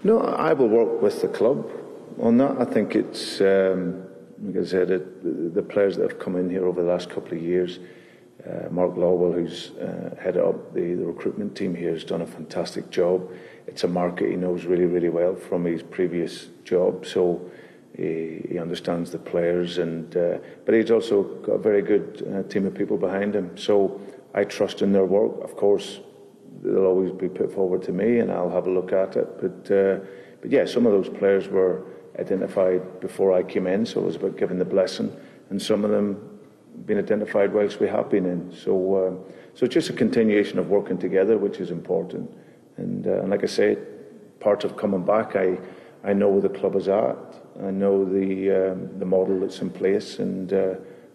No, I will work with the club on that. I think it's, like I said, the players that have come in here over the last couple of years, Mark Lawwell, who's headed up the recruitment team here, has done a fantastic job. It's a market he knows really, really well from his previous job, so he understands the players, but he's also got a very good team of people behind him. So I trust in their work. Of course, they'll always be put forward to me, and I'll have a look at it. But yeah, some of those players were identified before I came in, so it was about giving the blessing, and some of them been identified whilst we have been in. So it's just a continuation of working together, which is important. And like I say, part of coming back, I know where the club is at. I know the model that's in place, and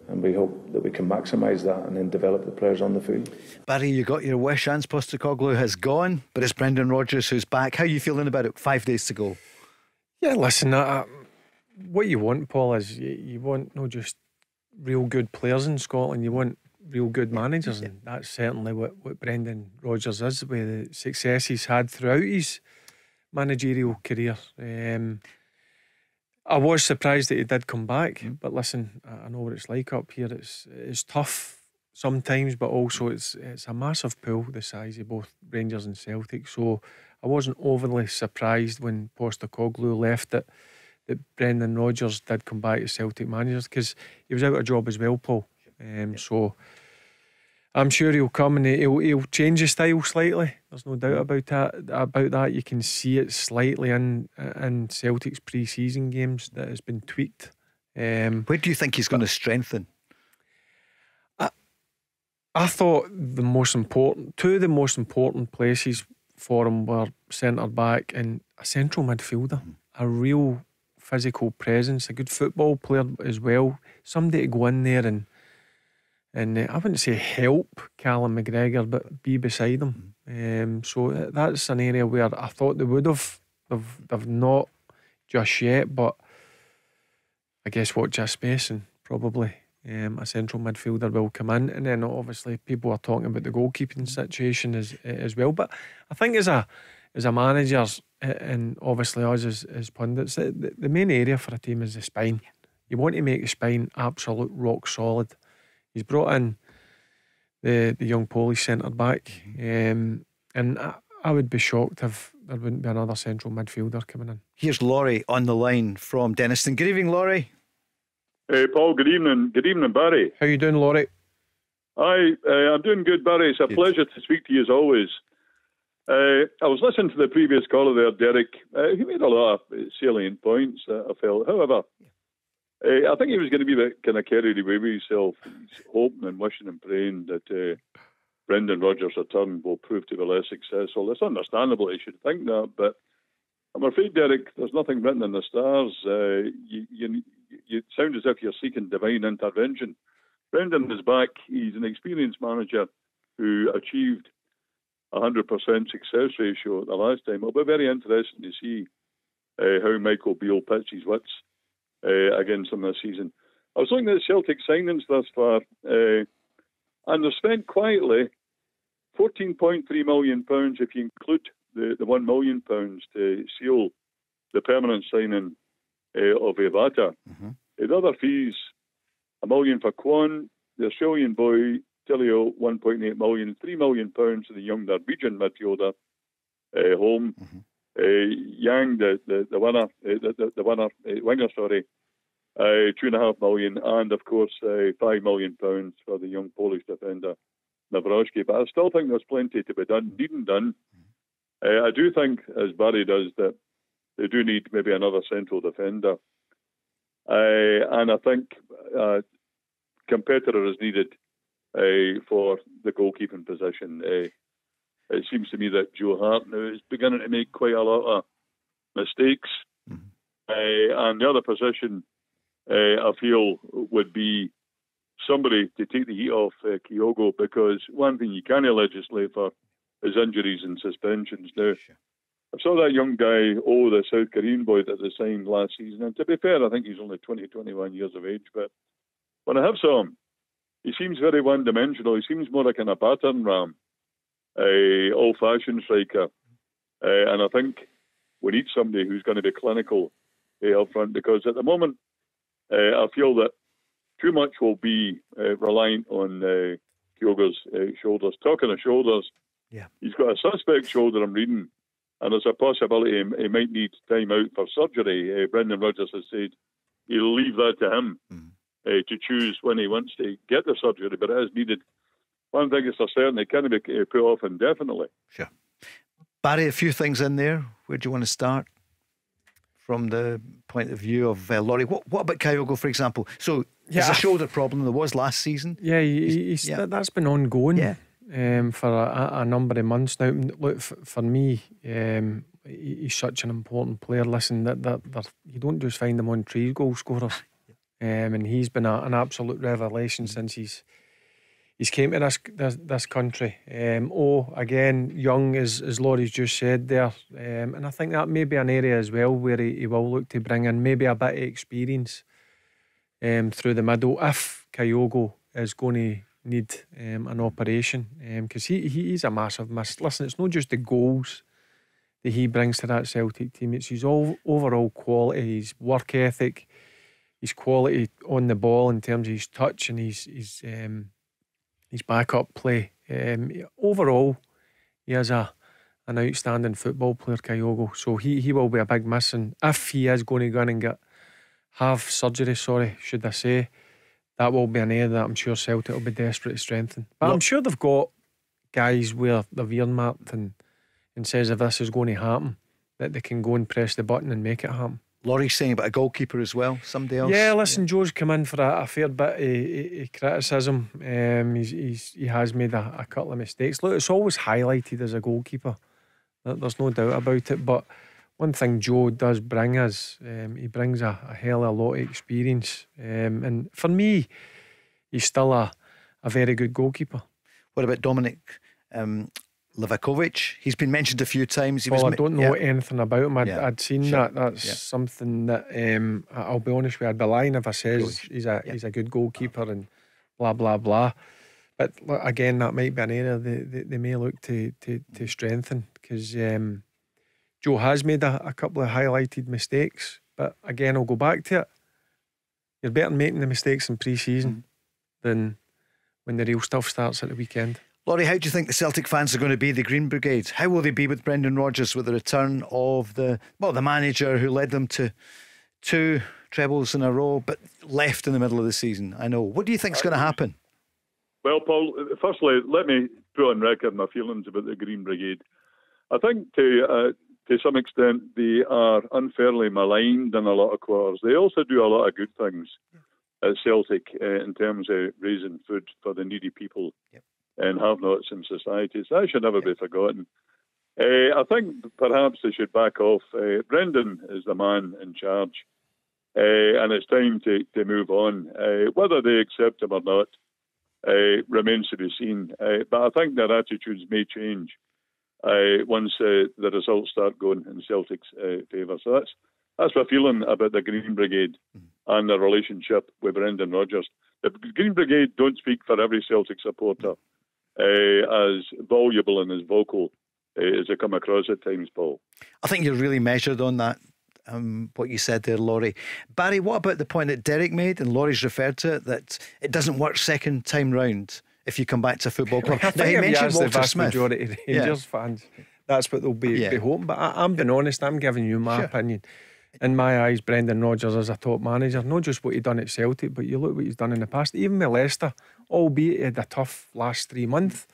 we hope that we can maximise that and then develop the players on the field. Barry, you got your wish. Ange Postecoglou has gone, but it's Brendan Rodgers who's back. How are you feeling about it 5 days to go? Yeah, listen, what you want, Paul, is you want not just real good players in Scotland, you want real good managers, and that's certainly what Brendan Rodgers is, with the success he's had throughout his managerial career. I was surprised that he did come back, but listen, I know what it's like up here. It's tough sometimes, but also it's a massive pool the size of both Rangers and Celtic. So I wasn't overly surprised when Postecoglou left that Brendan Rodgers did come back as Celtic manager, because he was out of job as well, Paul. So I'm sure he'll come and he'll change his style slightly. There's no doubt about that. You can see it slightly in Celtic's pre-season games that has been tweaked. Where do you think he's going to strengthen? I thought two of the most important places for him were centre back and a central midfielder, a real physical presence, a good football player as well, somebody to go in there and I wouldn't say help Callum McGregor, but be beside him. So that's an area where I thought they would have. They've not just yet, but I guess watch this space and probably a central midfielder will come in, and then obviously people are talking about the goalkeeping situation as well. But I think as a manager, and obviously us as pundits, the main area for a team is the spine. You want to make the spine absolute rock solid. He's brought in the young Polish centre back, and I would be shocked if there wouldn't be another central midfielder coming in. Here's Laurie on the line from Denniston. Good evening, Laurie. Hey, Paul. Good evening. Good evening, Barry. How you doing, Laurie? I'm doing good, Barry. It's a pleasure to speak to you as always. I was listening to the previous caller there, Derek. He made a lot of salient points, I felt. However, I think he was going to be a bit kind of carried away with himself. He's hoping and wishing and praying that Brendan Rodgers' return will prove to be less successful. It's understandable he should think that, but I'm afraid, Derek, there's nothing written in the stars. You sound as if you're seeking divine intervention. Brendan is back. He's an experienced manager who achieved 100% success ratio the last time. It'll be very interesting to see how Michael Beale pitched his wits against him this season. I was looking at Celtic signings thus far, and they've spent quietly £14.3 million if you include the £1 million to seal the permanent signing of Ivata. The other fees, £1 million for Kwon, the Australian boy Tilio, £1.8 million, £3 million to the young Norwegian midfielder home. Yang, the winner, winger, £2.5 million, and of course £5 million for the young Polish defender Nawrocki. But I still think there's plenty to be done, needing done. I do think, as Barry does, that they do need maybe another central defender, and I think a competitor is needed for the goalkeeping position. It seems to me that Joe Hart now is beginning to make quite a lot of mistakes. And the other position, I feel, would be somebody to take the heat off Kyogo, because one thing you can't legislate for is injuries and suspensions. Now, I saw that young guy, the South Korean boy that they signed last season, and to be fair, I think he's only 20, 21 years of age, but when I have saw him, he seems very one-dimensional. He seems more like a battering ram, old-fashioned striker. And I think we need somebody who's going to be clinical up front, because at the moment I feel that too much will be reliant on Kyogo's shoulders. Talking of shoulders, he's got a suspect shoulder, I'm reading, and there's a possibility he might need time out for surgery. Brendan Rodgers has said he'll leave that to him to choose when he wants to get the surgery, but it is needed. One thing is for certain, it can't be put off indefinitely. Sure. Barry, a few things in there. Where do you want to start? From the point of view of Laurie, what about Kyogo, for example? So there's a shoulder problem. There was last season. Yeah, that's been ongoing for a number of months now. Look, for me, he's such an important player. Listen, that you don't just find him on trees, goal scorers, and he's been an absolute revelation since he's came to this country. Again, young, as Laurie's just said there, and I think that may be an area as well where he will look to bring in maybe a bit of experience through the middle if Kyogo is going to need an operation, because he's a massive miss. Listen, it's not just the goals that he brings to that Celtic team, it's his overall quality, his work ethic, his quality on the ball in terms of his touch and his backup play. Overall, he is an outstanding football player, Kyogo. So he will be a big miss. And if he is going to go in and have surgery, should I say, that will be an area that I'm sure Celtic will be desperate to strengthen. But I'm sure they've got guys where they've earmarked and says if this is going to happen, that they can go and press the button and make it happen. Laurie's saying about a goalkeeper as well, somebody else. Yeah, listen, Joe's come in for a fair bit of criticism. He has made a couple of mistakes. Look, it's always highlighted as a goalkeeper. There's no doubt about it. But one thing Joe does bring us, he brings a hell of a lot of experience. And for me, he's still a very good goalkeeper. What about Dominic Livakovic? He's been mentioned a few times. I don't know anything about him. I'd seen that. That's something that I'll be honest with you, I'd be lying if I says he's a good goalkeeper and blah blah blah. But look, again, that might be an area they may look to strengthen, because Joe has made a couple of highlighted mistakes. But again, I'll go back to it. You're better making the mistakes in pre-season than when the real stuff starts at the weekend. Laurie, how do you think the Celtic fans are going to be, the Green Brigade? How will they be with Brendan Rodgers, with the return of the manager who led them to 2 trebles in a row but left in the middle of the season? I know. What do you think is going to happen? Well, Paul, firstly, let me put on record my feelings about the Green Brigade. I think to some extent they are unfairly maligned in a lot of quarters. They also do a lot of good things at Celtic in terms of raising food for the needy people. And have-nots in society. So that should never be forgotten. I think perhaps they should back off. Brendan is the man in charge, and it's time to move on. Whether they accept him or not remains to be seen. But I think their attitudes may change once the results start going in Celtic's favour. So that's my feeling about the Green Brigade and their relationship with Brendan Rodgers. The Green Brigade don't speak for every Celtic supporter. As voluble and as vocal as they come across at times, Paul. I think you're really measured on that, what you said there, Laurie. Barry, what about the point that Derek made, and Laurie's referred to it, that it doesn't work second time round if you come back to a football club? I think he mentioned the Walter vast Smith. majority of Rangers fans, that's what they'll be hoping. But I'm being honest, I'm giving you my opinion. In my eyes, Brendan Rodgers is a top manager. Not just what he done at Celtic, but you look what he's done in the past. Even with Leicester, albeit he had a tough last 3 months.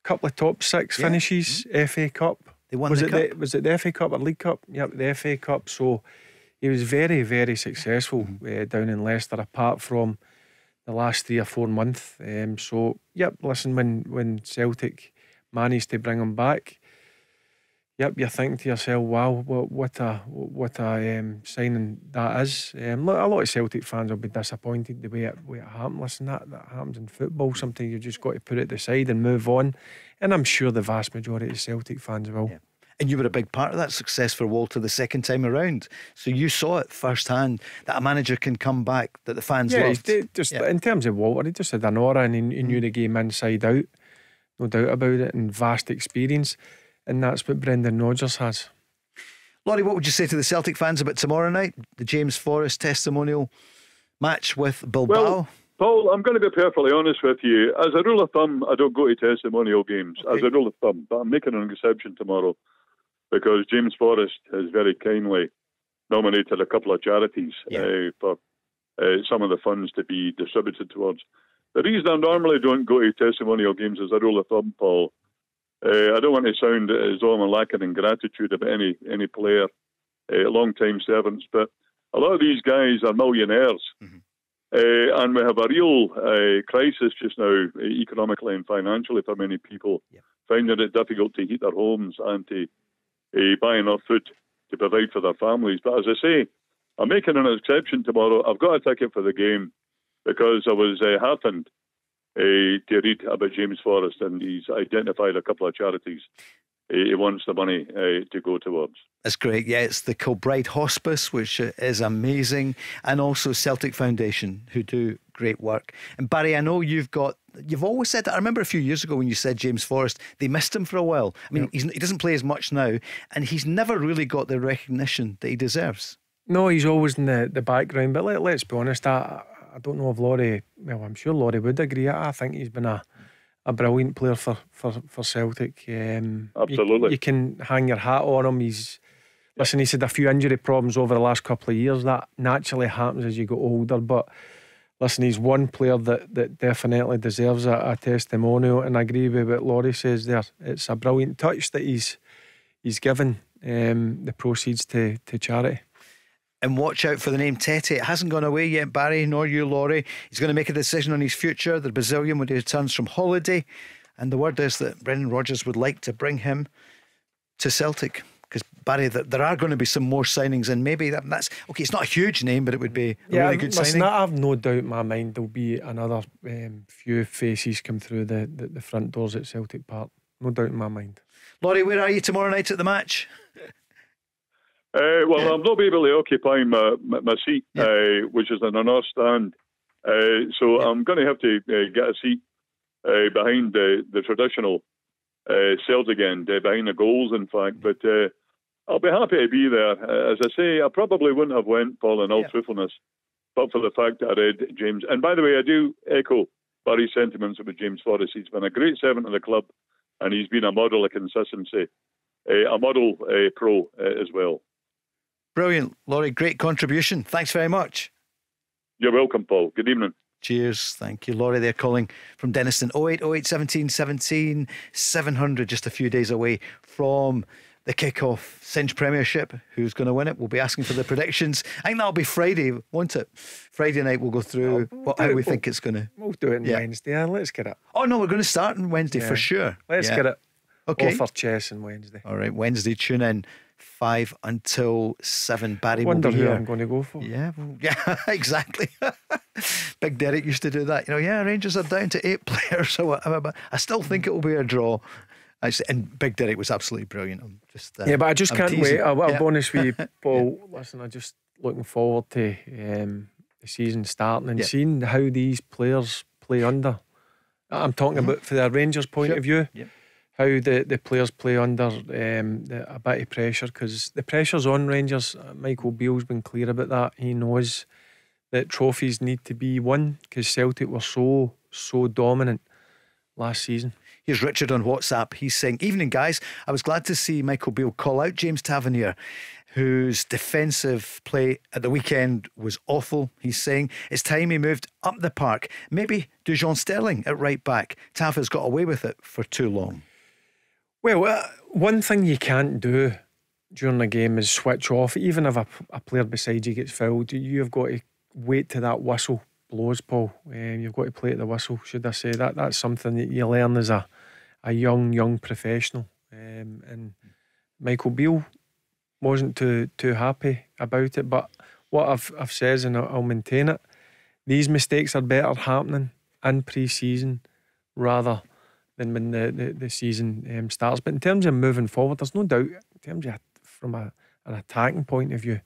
A couple of top 6 finishes, FA Cup. They won the cup. Was it the FA Cup or League Cup? Yep, the FA Cup. So he was very, very successful down in Leicester, apart from the last 3 or 4 months. Listen, when Celtic managed to bring him back, you're thinking to yourself, wow, what a signing that is. A lot of Celtic fans will be disappointed the way it happened. Listen, that happens in football. Sometimes you've just got to put it aside and move on. And I'm sure the vast majority of Celtic fans will. Yeah. And you were a big part of that success for Walter the second time around. So you saw it firsthand, that a manager can come back, that the fans loved. In terms of Walter, he just had an aura, and he knew the game inside out. No doubt about it, and vast experience. And that's what Brendan Rodgers has. Laurie, what would you say to the Celtic fans about tomorrow night, the James Forrest testimonial match with Bilbao? Well, Paul, I'm going to be perfectly honest with you. As a rule of thumb, I don't go to testimonial games, as a rule of thumb. But I'm making an exception tomorrow because James Forrest has very kindly nominated a couple of charities for some of the funds to be distributed towards. The reason I normally don't go to testimonial games as a rule of thumb, Paul, I don't want to sound as though I'm lacking in gratitude of any player, long-time servants, but a lot of these guys are millionaires. And we have a real crisis just now, economically and financially, for many people, finding it difficult to heat their homes and to buy enough food to provide for their families. But as I say, I'm making an exception tomorrow. I've got a ticket for the game because I was heartened to read about James Forrest, and he's identified a couple of charities he wants the money to go towards. That's great. Yeah, it's the Kilbride Hospice, which is amazing, and also Celtic Foundation, who do great work. And Barry, I know you've always said that. I remember a few years ago when you said James Forrest, they missed him for a while. I mean, he doesn't play as much now, and he's never really got the recognition that he deserves. No, he's always in the background. But let's be honest, I don't know if Laurie, well, I'm sure Laurie would agree. I think he's been a brilliant player for Celtic. Absolutely. You can hang your hat on him. He's had a few injury problems over the last couple of years. That naturally happens as you get older. But listen, he's one player that definitely deserves a testimonial. And I agree with what Laurie says there. It's a brilliant touch that he's given the proceeds to charity. And watch out for the name Tete. It hasn't gone away yet, Barry, nor you, Laurie. He's going to make a decision on his future. The Brazilian, when he returns from holiday. And the word is that Brendan Rodgers would like to bring him to Celtic. Because, Barry, there are going to be some more signings, and maybe that's okay. It's not a huge name, but it would be a really good signing. I have no doubt in my mind there'll be another few faces come through the front doors at Celtic Park. No doubt in my mind. Laurie, where are you tomorrow night at the match? Well, I'll not be able to occupy my seat, which is in the north stand. So I'm going to have to get a seat behind the traditional Celtic end, behind the goals, in fact. But I'll be happy to be there. As I say, I probably wouldn't have went, Paul, in all truthfulness, but for the fact that I read James. And by the way, I do echo Barry's sentiments about James Forrest. He's been a great servant of the club, and he's been a model of consistency, a model pro as well. Brilliant, Laurie. Great contribution. Thanks very much. You're welcome, Paul. Good evening. Cheers. Thank you, Laurie. They're calling from Denniston. 0808 17 17 700, just a few days away from the kick-off. Cinch Premiership. Who's going to win it? We'll be asking for the predictions. I think that'll be Friday, won't it? Friday night we'll go through how we think it's going to. We'll do it on Wednesday. Let's get it. Oh no, we're going to start on Wednesday for sure. Let's get it. Okay. Offer chess on Wednesday. All right, Wednesday. Tune in 5 until 7. Barry will Wonder be who here. I'm going to go for. Yeah, exactly. Big Derek used to do that. Rangers are down to 8 players or whatever, but I still think it will be a draw. Actually, and Big Derek was absolutely brilliant. But I just can't wait. I'll be honest with you, Paul. Listen, I'm just looking forward to the season starting and seeing how these players play under. I'm talking about for the Rangers' point of view. How the players play under a bit of pressure, because the pressure's on Rangers. Michael Beale's been clear about that. He knows that trophies need to be won because Celtic were so dominant last season. Here's Richard on WhatsApp. He's saying, evening guys, I was glad to see Michael Beale call out James Tavernier, whose defensive play at the weekend was awful. He's saying it's time he moved up the park. Maybe Dujon Sterling at right back. Tav has got away with it for too long. Well, one thing you can't do during a game is switch off. Even if a player beside you gets fouled, you've got to wait till that whistle blows, Paul. You've got to play at the whistle, should I say. That's something that you learn as a young professional. And Michael Beale wasn't too happy about it. But what I've said, and I'll maintain it, these mistakes are better happening in pre-season rather than when the season starts. But in terms of moving forward, there's no doubt, in terms of from an attacking point of view,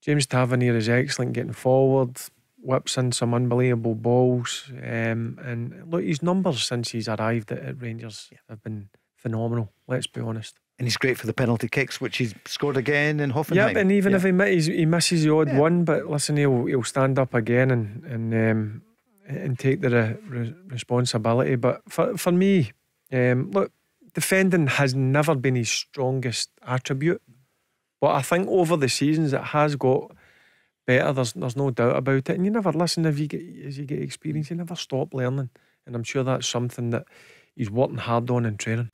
James Tavernier is excellent getting forward, whips in some unbelievable balls, and look, his numbers since he's arrived at Rangers have been phenomenal, let's be honest. And he's great for the penalty kicks, which he's scored again in Hoffenheim. Yeah, and even if he misses the odd one, but listen, he'll stand up again and take the responsibility. But for me, look, defending has never been his strongest attribute, but I think over the seasons it has got better. There's no doubt about it. And you never listen as you get experience. You never stop learning, and I'm sure that's something that he's working hard on in training.